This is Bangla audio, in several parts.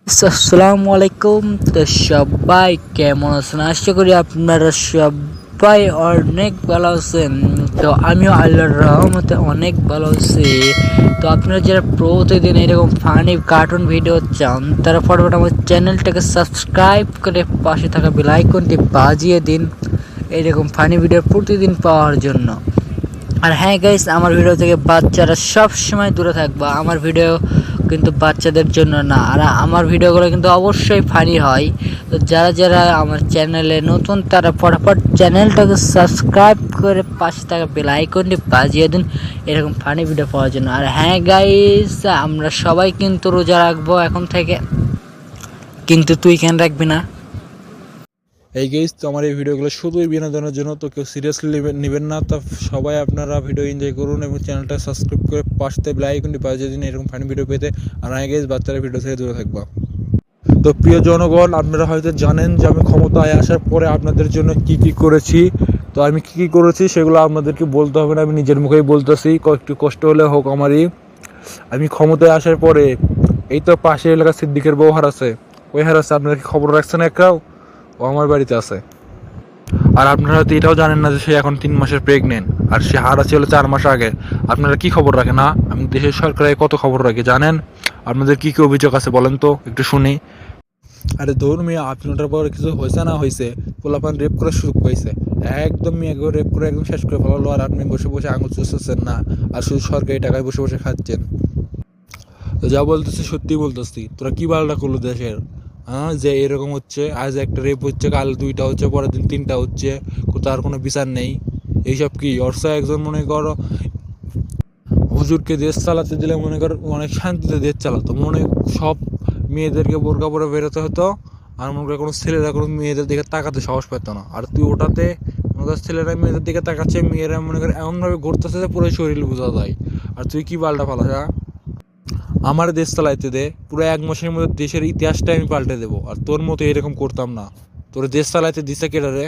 আসসালামু আলাইকুম। তো সবাই কেমন আছেন? আশা করি আপনারা সবাই অনেক ভালো আছেন। তো আমিও আল্লাহর রহমতে অনেক ভালো আছি। তো আপনারা যারা প্রতিদিন এরকম ফানি কার্টুন ভিডিও চান তারা ফটাফট আমার চ্যানেলটাকে সাবস্ক্রাইব করে পাশে থাকা বেল আইকনটি বাজিয়ে দিন এরকম ফানি ভিডিও প্রতিদিন পাওয়ার জন্য। আর হ্যাঁ গাইস, আমার ভিডিও থেকে বাচ্চারা সব সময় দূরে থাকবা। আমার ভিডিও কিন্তু বাচ্চাদের জন্য না, আর আমার ভিডিওগুলো কিন্তু অবশ্যই ফানি হয়। তো যারা যারা আমার চ্যানেলে নতুন তারা ফটাফট চ্যানেলটাকে সাবস্ক্রাইব করে পাশে থাকা বেল আইকনটি বাজিয়ে দিন এরকম ফানি ভিডিও পাওয়ার জন্য। আর হ্যাঁ গাইস, আমরা সবাই কিন্তু রোজা রাখবো এখন থেকে, কিন্তু তুই কেন রাখবি না? এই গেইস তো আমার এই ভিডিওগুলো শুধুই বিনোদনের জন্য, তো কেউ সিরিয়াসলি নেবেন না। তো সবাই আপনারা ভিডিও এনজয় করুন এবং চ্যানেলটা সাবস্ক্রাইব করে পাশে বেল আইকনটি বাজিয়ে দিন এরকম ফানি ভিডিও পেতে। আর আই গেইস, বাচ্চারা ভিডিও থেকে দূরে থাকবা। তো প্রিয় জনগণ, আপনারা হয়তো জানেন যে আমি ক্ষমতায় আসার পরে আপনাদের জন্য কি কি করেছি। তো আমি কি কি করেছি সেগুলো আপনাদেরকে বলতে হবে না, আমি নিজের মুখেই বলতেছি, একটু কষ্ট হলে হোক আমারই। আমি ক্ষমতায় আসার পরে এই তো পাশের এলাকা সিদ্দিকের বউ হারাছে, ওই হারাছে, আপনারা কি খবর রাখছেন? একটাও ও আমার বাড়িতে আছে। আর আপনারা হয়তো এটাও জানেন না যে সে এখন 3 মাসের প্রেগনেন্ট, আর সে হারাচ্ছে হলো 4 মাস আগে। আপনারা কি খবর রাখেন? না, আমি দেশের সরকারে কত খবর রাখি জানেন? আপনাদের কি কি অভিযোগ আছে বলেন তো, একটু শুনি। আরে ধরুন মিয়া, আপনার পরে কিছু হয়েছে না হয়েছে, পোলাপান রেপ করার সুযোগ পাইছে, একদম মিয়া রেপ করে একদম শেষ করে ফেলালো, আর আপনি বসে বসে আঙুল চুষছেন না, আর শুধু সরকারি টাকায় বসে বসে খাচ্ছেন। তো যা বলতেছি সত্যি বলতেছি, তোরা কি বালটা করলো দেশের? হ্যাঁ, যে এরকম হচ্ছে, আজ একটা রেপ হচ্ছে, কাল 2টা হচ্ছে, পরের দিন 3টা হচ্ছে, তার কোনো বিচার নেই। এইসব কি অর্থ? একজন মনে করো হুজুরকে দেশ চালাতে দিলে মনে কর অনেক শান্তিতে দেশ চালাতো, মনে সব মেয়েদেরকে বোরকা পরে বেরোতে হতো, আর মনে করে কোনো ছেলেরা কোনো মেয়েদের দিকে তাকাতে সাহস পেত না। আর তুই ওটাতে মনে কর ছেলেরা মেয়েদের দিকে তাকাচ্ছে, মেয়েরা মনে করে এমনভাবে ঘুরতেছে যে পুরো শরীর বোঝা যায়। আর তুই কি পাল্টা ফালাস? আমার দেশ চালাইতে দে, পুরো 1 মাসের মধ্যে দেশের ইতিহাসটা আমি পাল্টে দেবো। আর তোর মতো এরকম করতাম না। তোর দেশ চালাইতে দিছে কেডা রে?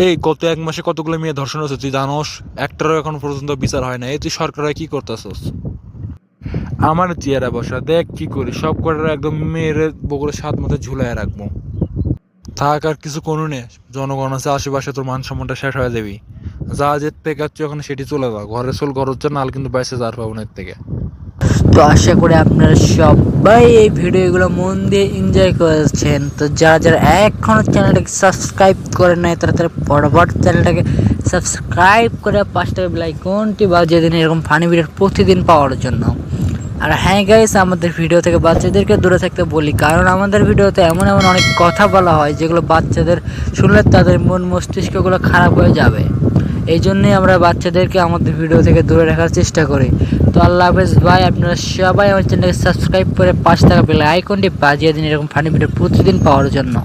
এই গত 1 মাসে কতগুলো মেয়ে ধর্ষণ হচ্ছে তুই জানোস? একটারও এখন পর্যন্ত বিচার হয় না। এই তুই সরকার কি করতেছস? আমার চেয়ারে বসা দেখ কি করি, সব কটার একদম মেয়েরে বগুড়ে 7 মাথায় ঝুলাইয়া রাখবো। থাক, আর কিছু কোনো নে, জনগণ আছে আশেপাশে, তোর মান সম্মানটা শেষ হয়ে যাবি। যা যেতে থেকে ওখানে সেটি চলে যা, ঘরে চল, ঘর হচ্ছে নাল কিন্তু বাইসে যার পাবো না এর থেকে। তো আশা করি আপনারা সবাই এই ভিডিওগুলো মন দিয়ে এনজয় করেছেন। তো যারা যারা এখনও চ্যানেলটাকে সাবস্ক্রাইব করে নাই তারা তারা ফটাফট চ্যানেলটাকে সাবস্ক্রাইব করে পাঁচটা বেল আইকনটি বাজিয়ে দিন এরকম ফানি ভিডিও প্রতিদিন পাওয়ার জন্য। আর হ্যাঁ গাইস, আমাদের ভিডিও থেকে বাচ্চাদেরকে দূরে থাকতে বলি, কারণ আমাদের ভিডিওতে এমন এমন অনেক কথা বলা হয় যেগুলো বাচ্চাদের শুনলে তাদের মন মস্তিষ্কগুলো খারাপ হয়ে যাবে। এই জন্যই আমরা বাচ্চাদেরকে আমাদের ভিডিও থেকে দূরে রাখার চেষ্টা করি। তো আল্লাহ হাফেজ ভাই, আপনারা সবাই আমার চ্যানেলকে সাবস্ক্রাইব করে পাশে থাকা বেল আইকনটি বাজিয়ে দিন এরকম ফানি ভিডিও প্রতিদিন পাওয়ার জন্য।